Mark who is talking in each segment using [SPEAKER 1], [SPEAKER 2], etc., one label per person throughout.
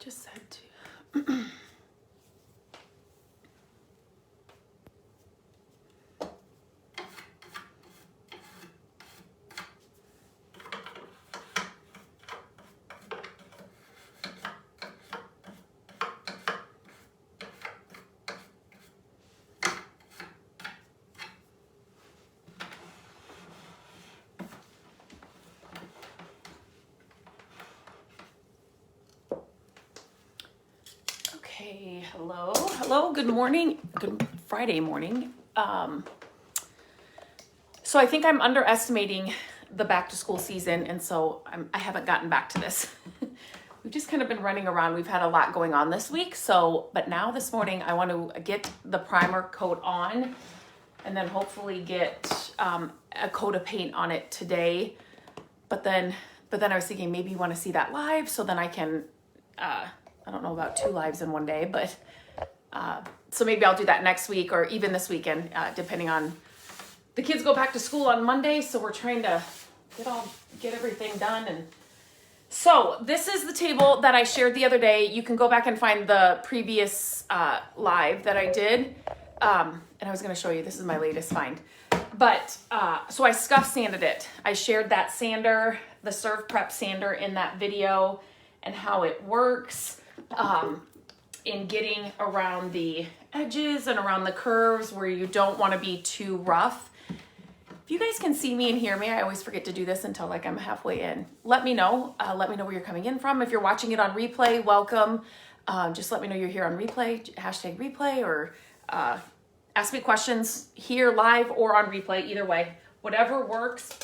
[SPEAKER 1] just said to. Okay, hello, good morning, good Friday morning. So I think I'm underestimating the back to school season, and so I haven't gotten back to this. We've just kind of been running around. We've had a lot going on this week, but now this morning I want to get the primer coat on and then hopefully get a coat of paint on it today. But then I was thinking maybe you want to see that live, so then I can, I don't know about 2 lives in one day, but so maybe I'll do that next week or even this weekend, depending on, the kids go back to school on Monday, so we're trying to get everything done. And so this is the table that I shared the other day. You can go back and find the previous live that I did. And I was going to show you, this is my latest find. But, so I scuff-sanded it. I shared that sander, the Serve Prep sander in that video and how it works in getting around the edges and around the curves where you don't want to be too rough. If you guys can see me and hear me, I always forget to do this until like I'm halfway in. Let me know. Let me know where you're coming in from. If you're watching it on replay, welcome. Just let me know you're here on replay, hashtag replay, or ask me questions here live or on replay, either way, whatever works.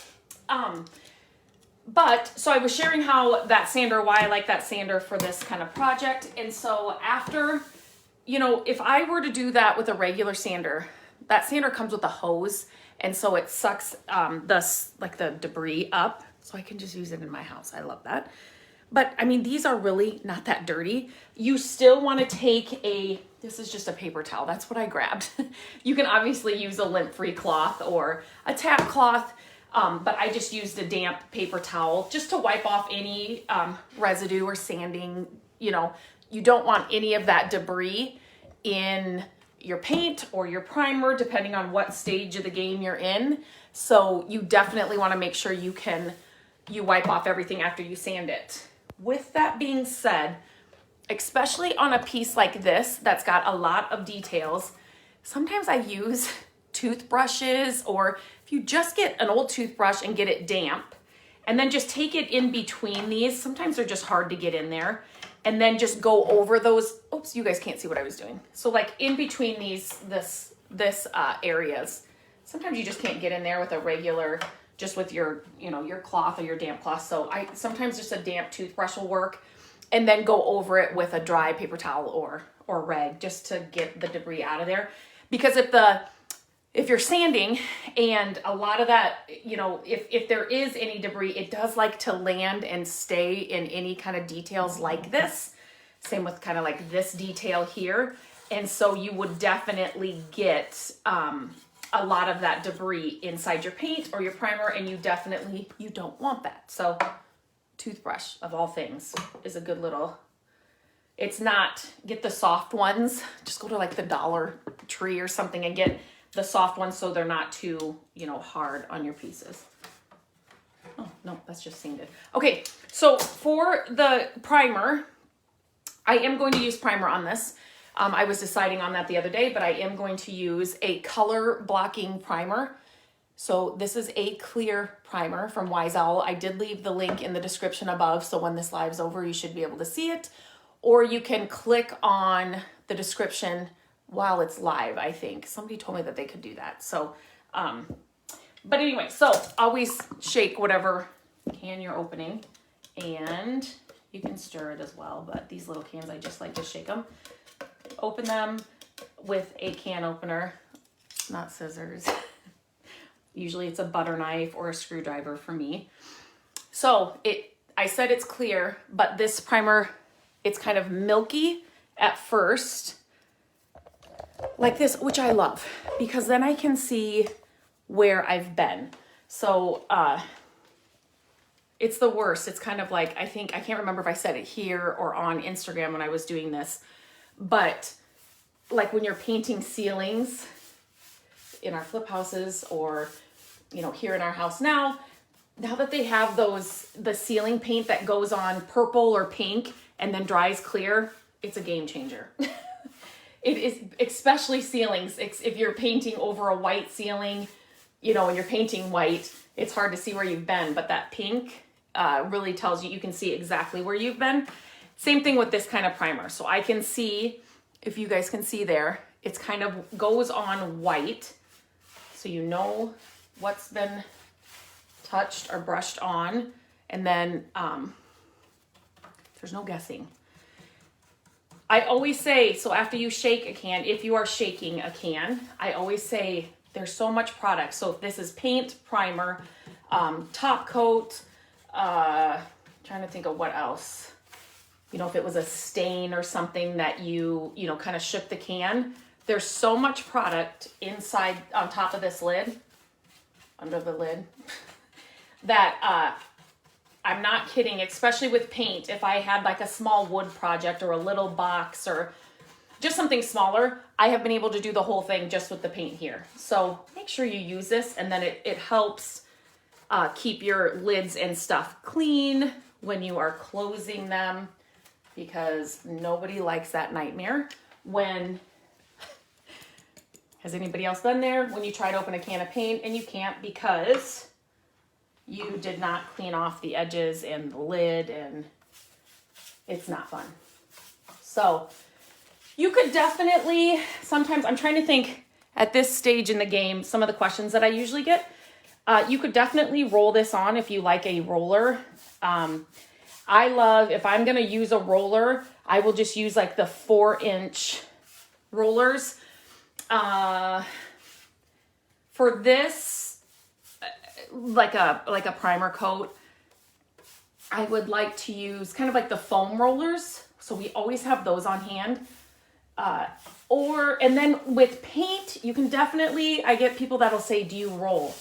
[SPEAKER 1] But so I was sharing how that sander, why I like that sander for this kind of project. And so after, if I were to do that with a regular sander, that sander comes with a hose. And so it sucks the debris up. So I can just use it in my house. I love that. But I mean, these are really not that dirty. You still want to take this is just a paper towel. That's what I grabbed. You can obviously use a lint-free cloth or a tap cloth. But I just used a damp paper towel just to wipe off any residue or sanding. You don't want any of that debris in your paint or your primer, depending on what stage of the game you're in. So you definitely want to make sure you wipe off everything after you sand it. With that being said, especially on a piece like this that's got a lot of details, sometimes I use toothbrushes, or if you just get an old toothbrush and get it damp and then just take it in between these, sometimes they're just hard to get in there, and then just go over those. Oops, you guys can't see what I was doing. So like in between this areas, sometimes you just can't get in there with a regular, just with your cloth or your damp cloth. So sometimes just a damp toothbrush will work, and then go over it with a dry paper towel or rag just to get the debris out of there. Because if you're sanding and a lot of that, if there is any debris, it does like to land and stay in any kind of details like this. Same with kind of like this detail here. And so you would definitely get a lot of that debris inside your paint or your primer, and you don't want that. So toothbrush, of all things, is a good little, it's not, get the soft ones. Just go to like the Dollar Tree or something and get the soft ones so they're not too, hard on your pieces. Oh, no, that's just sanded. Okay, so for the primer, I am going to use primer on this. I was deciding on that the other day, but I am going to use a color blocking primer. So this is a clear primer from Wise Owl. I did leave the link in the description above, so when this live's over, you should be able to see it. Or you can click on the description while it's live, I think. Somebody told me that they could do that. So, but anyway, so always shake whatever can you're opening, and you can stir it as well, but these little cans, I just like to shake them. Open them with a can opener, not scissors. Usually it's a butter knife or a screwdriver for me. So I said it's clear, but this primer, it's kind of milky at first, like this, which I love, because then I can see where I've been. So It's the worst. It's kind of like, I can't remember if I said it here or on Instagram when I was doing this, but like when you're painting ceilings in our flip houses or, you know, here in our house now that they have the ceiling paint that goes on purple or pink and then dries clear, it's a game changer. It is, especially ceilings. If you're painting over a white ceiling, you know, and you're painting white, it's hard to see where you've been, but that pink really tells you, you can see exactly where you've been. Same thing with this kind of primer. So I can see, if you guys can see there, it's kind of goes on white. So you know what's been touched or brushed on. And then there's no guessing. I always say, so after you shake a can, if you are shaking a can, I always say there's so much product. So if this is paint, primer, top coat, trying to think of what else. You know, if it was a stain or something that you know, kind of shook the can, there's so much product inside, on top of this lid, under the lid, that I'm not kidding, especially with paint. If I had like a small wood project or a little box or just something smaller, I have been able to do the whole thing just with the paint here. So make sure you use this, and then it helps keep your lids and stuff clean when you are closing them, because nobody likes that nightmare when, has anybody else been there? When you try to open a can of paint and you can't because you did not clean off the edges and the lid, and it's not fun. So you could definitely, sometimes I'm trying to think at this stage in the game, some of the questions that I usually get, you could definitely roll this on if you like a roller. I love, if I'm going to use a roller, I will just use like the 4-inch rollers. For this, like a primer coat, I would like to use kind of like the foam rollers. So we always have those on hand. And then with paint, you can definitely, I get people that'll say, do you roll?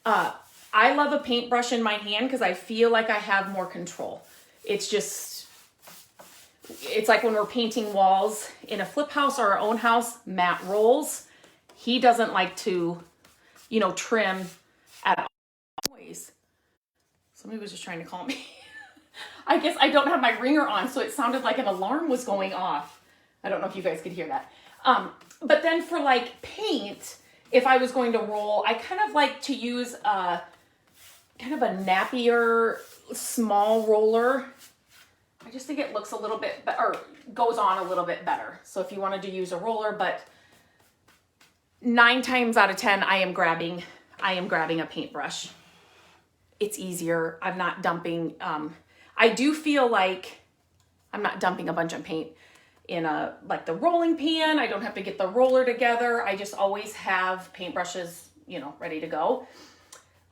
[SPEAKER 1] I love a paintbrush in my hand because I feel like I have more control. It's just, it's like when we're painting walls in a flip house or our own house, Matt rolls. He doesn't like to, you know, trim at all. Somebody was just trying to call me. I guess I don't have my ringer on, so it sounded like an alarm was going off. I don't know if you guys could hear that. But then for like paint, if I was going to roll, I kind of like to use kind of a nappier, small roller. I just think it looks a little bit better, or goes on a little bit better. So if you wanted to use a roller, but 9 times out of 10, I am grabbing a paintbrush. It's easier. I'm not dumping. I do feel like I'm not dumping a bunch of paint in like the rolling pan. I don't have to get the roller together. I just always have paintbrushes, you know, ready to go.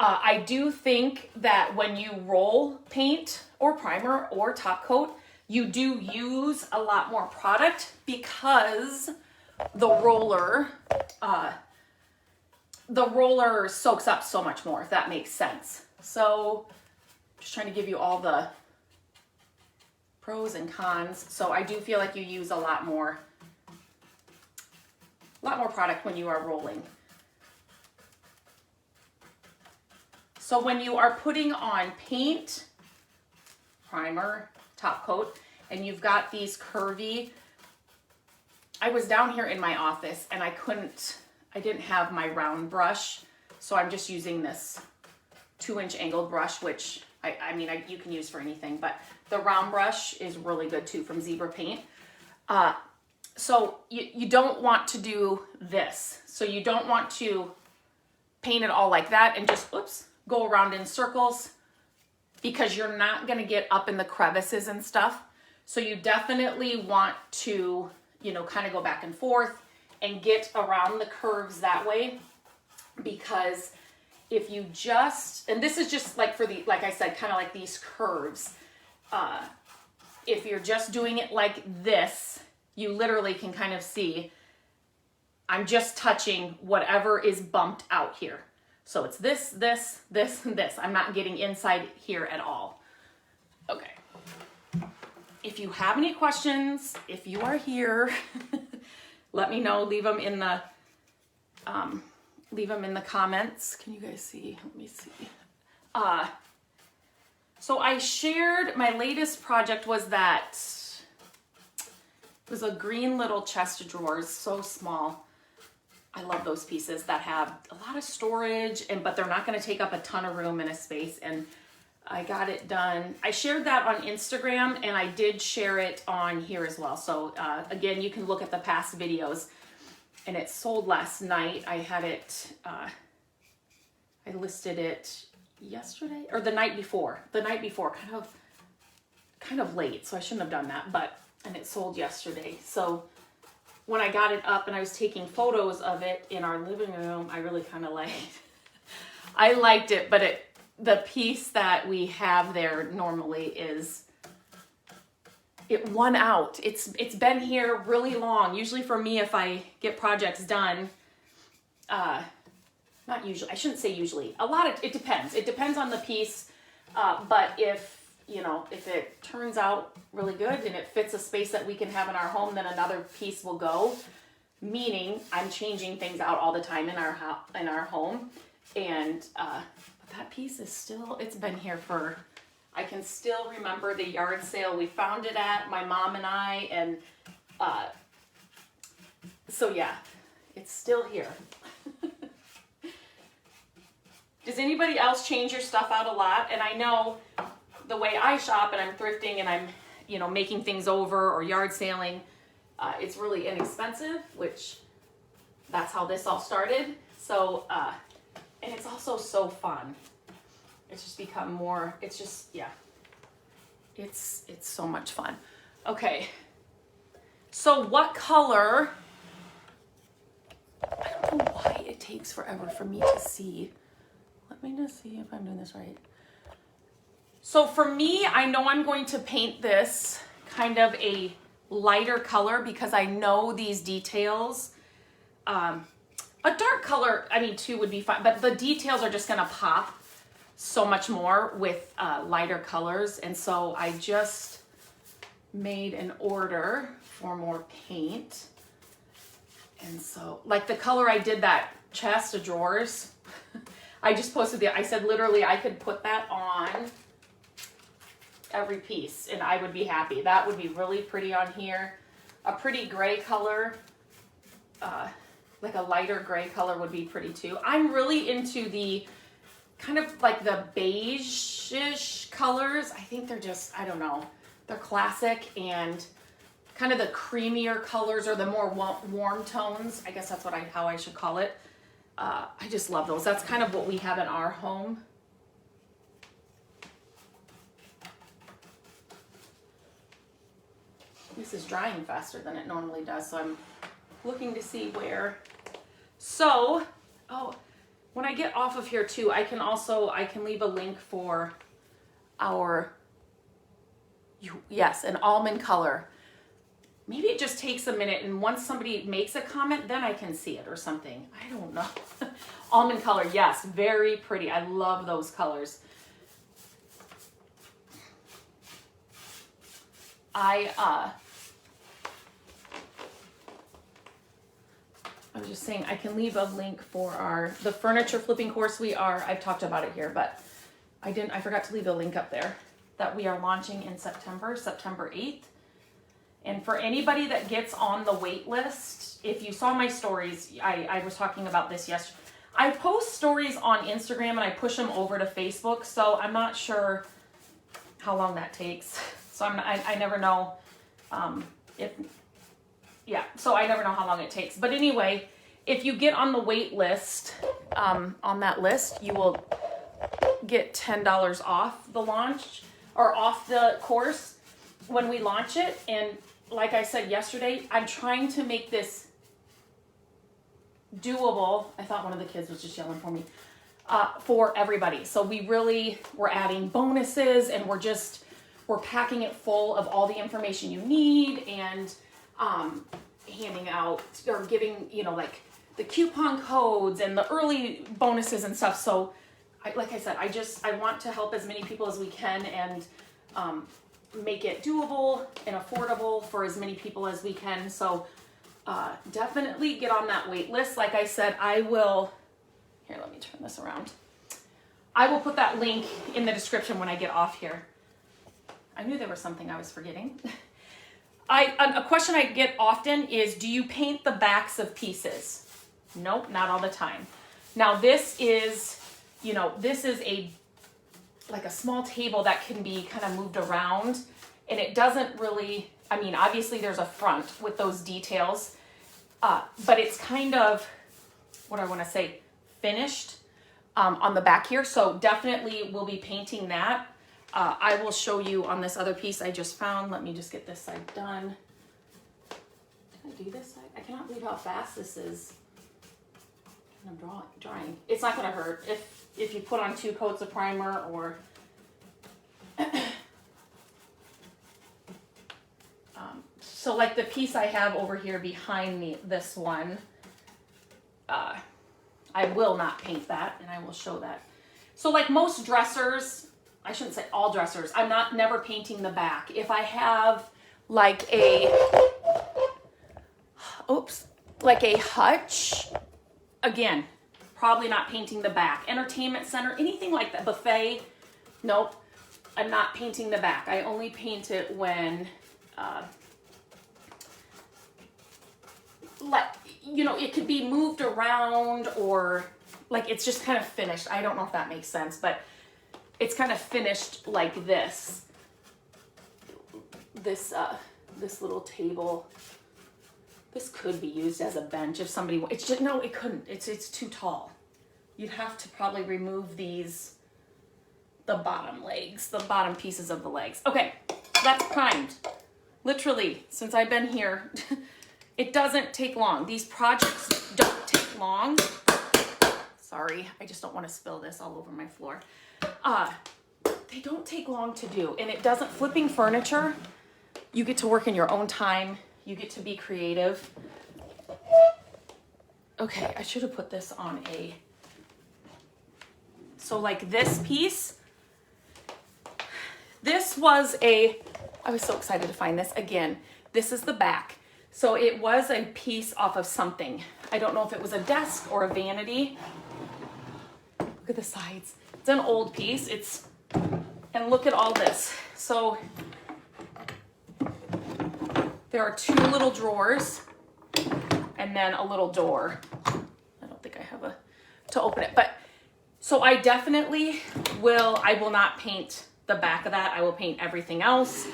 [SPEAKER 1] I do think that when you roll paint or primer or top coat, you do use a lot more product because the roller soaks up so much more, if that makes sense. So just trying to give you all the pros and cons. So I do feel like you use a lot more product when you are rolling. So when you are putting on paint, primer, top coat, and you've got these curvy, I was down here in my office and I didn't have my round brush. So I'm just using this 2-inch angled brush, which you can use for anything, but the round brush is really good too from Zebra Paint. So you don't want to do this. So you don't want to paint it all like that and just, go around in circles, because you're not going to get up in the crevices and stuff. So you definitely want to, you know, kind of go back and forth and get around the curves that way, because if you just, and this is just like for the, like I said, kind of like these curves. If you're just doing it like this, you literally can kind of see, I'm just touching whatever is bumped out here. So it's this, this, this, and this. I'm not getting inside here at all. Okay. If you have any questions, if you are here, let me know. Leave them in the comments. Can you guys see? Let me see. So I shared, my latest project was that, it was a green little chest of drawers, so small. I love those pieces that have a lot of storage, but they're not going to take up a ton of room in a space. And I got it done. I shared that on Instagram, and I did share it on here as well. So again, you can look at the past videos. And it sold last night. I had it, I listed it yesterday or the night before, kind of late. So I shouldn't have done that, and it sold yesterday. So when I got it up and I was taking photos of it in our living room, I really kind of I liked it, but the piece that we have there normally it won out. It's been here really long. Usually for me, if I get projects done, not usually, I shouldn't say usually. It depends. It depends on the piece. But if it turns out really good and it fits a space that we can have in our home, then another piece will go. Meaning I'm changing things out all the time in our home. And but that piece is still, it's been here for, I can still remember the yard sale we found it at, my mom and I, and so yeah, it's still here. Does anybody else change your stuff out a lot? And I know the way I shop and I'm thrifting and I'm, making things over or yard saling, it's really inexpensive, which that's how this all started. So, and it's also so fun. It's just become more, it's just, yeah, it's so much fun. Okay, so what color, I don't know why it takes forever for me to see. Let me just see if I'm doing this right. So for me, I know I'm going to paint this kind of a lighter color because I know these details. A dark color, too would be fine, but the details are just gonna pop so much more with lighter colors. And so I just made an order for more paint. And so like the color I did that chest of drawers, I just posted I said literally I could put that on every piece and I would be happy. That would be really pretty on here. A pretty gray color, like a lighter gray color would be pretty too. I'm really into the kind of like the beige-ish colors. I think they're just, I don't know, they're classic, and kind of the creamier colors or the more warm tones. I guess that's how I should call it. I just love those. That's kind of what we have in our home. This is drying faster than it normally does, so I'm looking to see where. So, when I get off of here too, I can leave a link for an almond color. Maybe it just takes a minute, and once somebody makes a comment, then I can see it or something. I don't know. Almond color, yes, very pretty. I love those colors. I was just saying I can leave a link for the furniture flipping course I've talked about it here, but I forgot to leave a link up there that we are launching in September 8th. And for anybody that gets on the wait list, if you saw my stories, I was talking about this yesterday. I post stories on Instagram and I push them over to Facebook, so I'm not sure how long that takes. So I never know so I never know how long it takes. But anyway, if you get on the wait list, on that list, you will get $10 off the launch or off the course when we launch it. And like I said yesterday, I'm trying to make this doable. I thought one of the kids was just yelling for me, for everybody. So we're adding bonuses, and we're packing it full of all the information you need, and handing out or giving, like the coupon codes and the early bonuses and stuff. So like I said, I want to help as many people as we can and make it doable and affordable for as many people as we can. So definitely get on that wait list. Like I said, I will, here, let me turn this around. I will put that link in the description when I get off here. I knew there was something I was forgetting. A question I get often is, do you paint the backs of pieces? Nope, not all the time. Now this is, this is like a small table that can be kind of moved around, and it doesn't really, I mean, obviously there's a front with those details, but it's kind of, what I want to say, finished on the back here. So definitely we'll be painting that. I will show you on this other piece I just found. Let me just get this side done. Can I do this side? I cannot believe how fast this is. I'm drawing. It's not going to hurt if you put on 2 coats of primer or so like the piece I have over here behind me, this one, I will not paint that, and I will show that. So like most dressers, I shouldn't say all dressers, I'm never painting the back. If I have like a hutch, again, probably not painting the back. Entertainment center, anything like that, buffet, nope, I'm not painting the back. I only paint it when, it could be moved around or like it's just kind of finished. I don't know if that makes sense, but it's kind of finished like this. This little table. This could be used as a bench if somebody, it's just, no, it couldn't. It's too tall. You'd have to probably remove the bottom legs, the bottom pieces of the legs. Okay, that's primed. Literally, since I've been here, it doesn't take long. These projects don't take long. Sorry, I just don't want to spill this all over my floor. They don't take long to do, and it doesn't, flipping furniture, you get to work in your own time. You get to be creative. Okay, I should have put this on so like this piece, I was so excited to find this. Again, this is the back. So it was a piece off of something. I don't know if it was a desk or a vanity. Look at the sides. It's an old piece. And look at all this. So there are 2 little drawers and then a little door. I don't think I have to open it, but so I definitely I will not paint the back of that. I will paint everything else.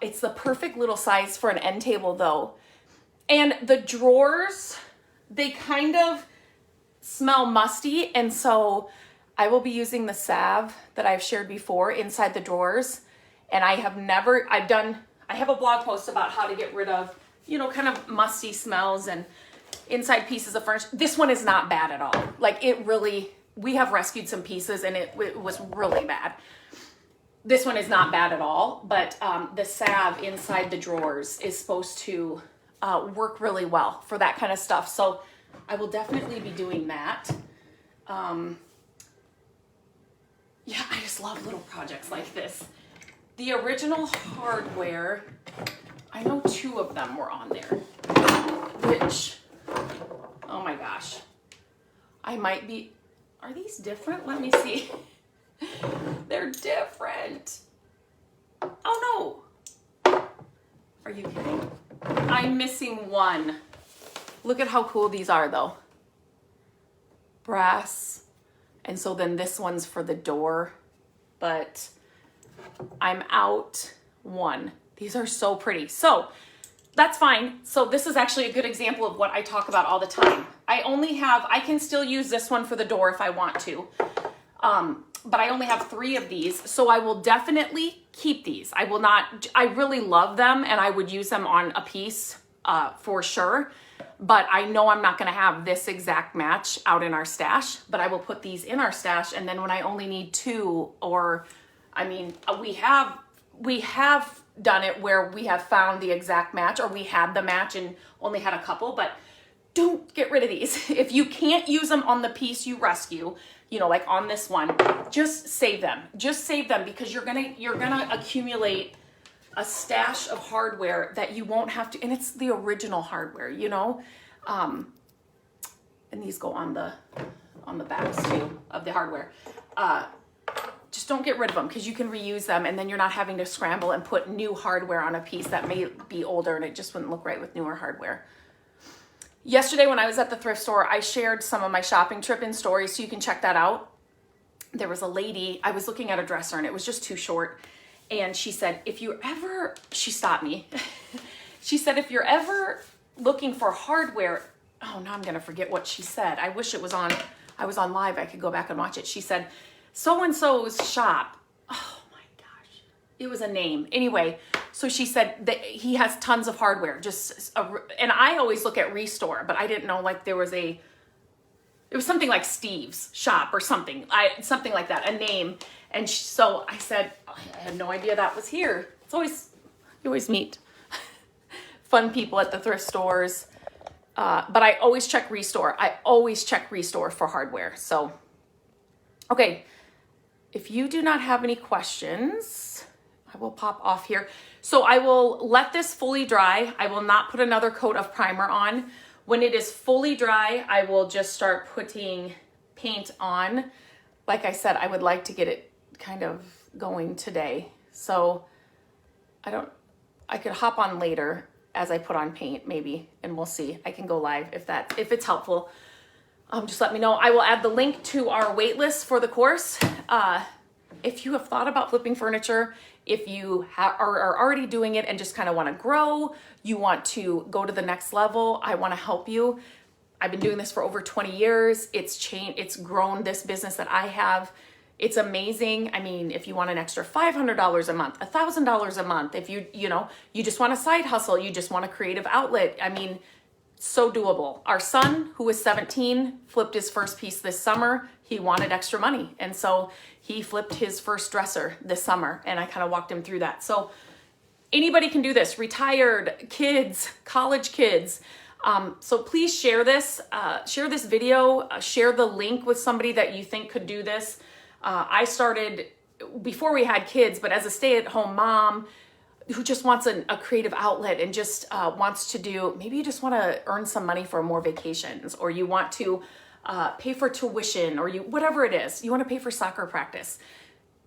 [SPEAKER 1] It's the perfect little size for an end table though. And the drawers, they kind of smell musty. And so I will be using the salve that I've shared before inside the drawers. And I have a blog post about how to get rid of, kind of musty smells and inside pieces of furniture. This one is not bad at all. Like we have rescued some pieces and it was really bad. This one is not bad at all, but the salve inside the drawers is supposed to work really well for that kind of stuff. So I will definitely be doing that. Yeah, I just love little projects like this. The original hardware, I know 2 of them were on there, which, oh my gosh, are these different? Let me see. They're different. Oh no. Are you kidding? I'm missing one. Look at how cool these are though. Brass. And so then this one's for the door, but I'm out 1. These are so pretty. So that's fine. So this is actually a good example of what I talk about all the time. I can still use this one for the door if I want to. But I only have 3 of these. So I will definitely keep these. I really love them and I would use them on a piece for sure. But I know I'm not going to have this exact match out in our stash, but I will put these in our stash. And then when I only need 2, we have done it where we have found the exact match, or we had the match and only had a couple, but don't get rid of these. If you can't use them on the piece you rescue, you know, like on this one, just save them. Just save them, because you're gonna accumulate a stash of hardware that you won't have to, and it's the original hardware, you know. And these go on the backs too of the hardware. Just don't get rid of them, because you can reuse them, and then you're not having to scramble and put new hardware on a piece that may be older, and it just wouldn't look right with newer hardware. Yesterday when I was at the thrift store, I shared some of my shopping trip in stories, so you can check that out. There was a lady, I was looking at a dresser and it was just too short. And she said, she stopped me. She said, if you're ever looking for hardware, oh, now I'm going to forget what she said. I wish it was on, I was on live. I could go back and watch it. She said, so-and-so's shop. Oh my gosh. It was a name. Anyway, so she said that he has tons of hardware, and I always look at Restore, but I didn't know, like, it was something like Steve's shop or something, something like that, a name. And so I said, I had no idea that was here. You always meet fun people at the thrift stores. But I always check Restore. I always check Restore for hardware. So, okay. If you do not have any questions, I will pop off here. So I will let this fully dry. I will not put another coat of primer on. When it is fully dry, I will just start putting paint on. Like I said, I would like to get it kind of going today. So I could hop on later as I put on paint maybe, and we'll see. I can go live if it's helpful. Just let me know. I will add the link to our wait list for the course. If you have thought about flipping furniture, if you are already doing it and just kind of want to grow, you want to go to the next level, I want to help you. I've been doing this for over 20 years. It's grown this business that I have. It's amazing. I mean, if you want an extra $500 a month, $1,000 a month, if you just want a side hustle, you just want a creative outlet. I mean, so doable. Our son, who was 17, flipped his first piece this summer. He wanted extra money. And so he flipped his first dresser this summer, and I kind of walked him through that. So anybody can do this, retired kids, college kids. So please share this video, share the link with somebody that you think could do this. I started before we had kids, but as a stay-at-home mom who just wants a creative outlet and just wants to do, maybe you just want to earn some money for more vacations, or you want to pay for tuition, or whatever it is, you want to pay for soccer practice.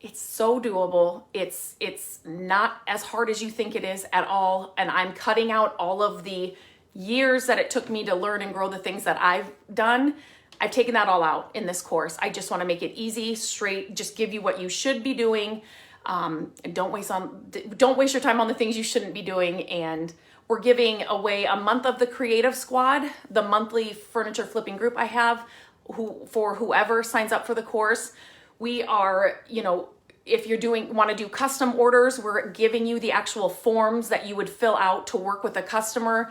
[SPEAKER 1] It's so doable. It's not as hard as you think it is at all. And I'm cutting out all of the years that it took me to learn and grow the things that I've done. I've taken that all out in this course. I just want to make it easy, straight, just give you what you should be doing. And don't waste your time on the things you shouldn't be doing. And we're giving away a month of the Creative Squad, the monthly furniture flipping group I have, for whoever signs up for the course. We are, if you're want to do custom orders, we're giving you the actual forms that you would fill out to work with a customer.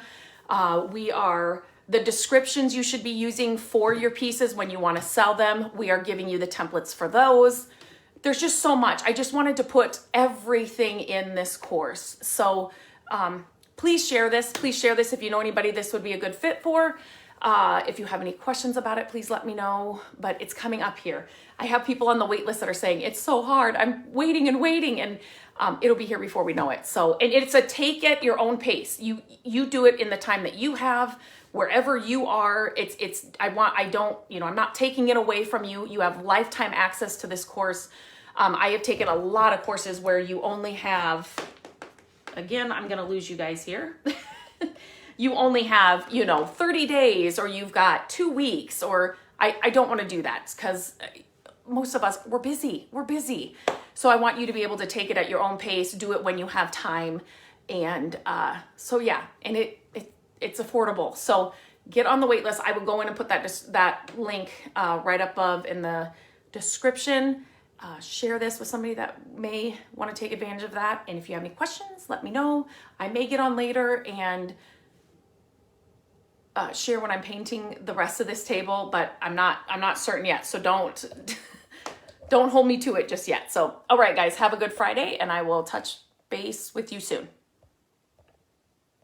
[SPEAKER 1] The descriptions you should be using for your pieces when you want to sell them, we are giving you the templates for those. There's just so much. I just wanted to put everything in this course. So please share this. Please share this if you know anybody this would be a good fit for. If you have any questions about it, please let me know. But it's coming up here. I have people on the wait list that are saying, it's so hard. I'm waiting, and it'll be here before we know it. So, and it's a take at your own pace. You do it in the time that you have, wherever you are. I'm not taking it away from you. You have lifetime access to this course. I have taken a lot of courses where you only have, again, I'm going to lose you guys here. You only have, 30 days, or you've got 2 weeks, or I don't want to do that, because most of us, we're busy. So I want you to be able to take it at your own pace, do it when you have time. And and it's affordable. So get on the wait list. I will go in and put that link right above in the description. Share this with somebody that may want to take advantage of that. And if you have any questions, let me know. I may get on later and share when I'm painting the rest of this table, but I'm not certain yet. So don't hold me to it just yet. So, all right, guys, have a good Friday, and I will touch base with you soon.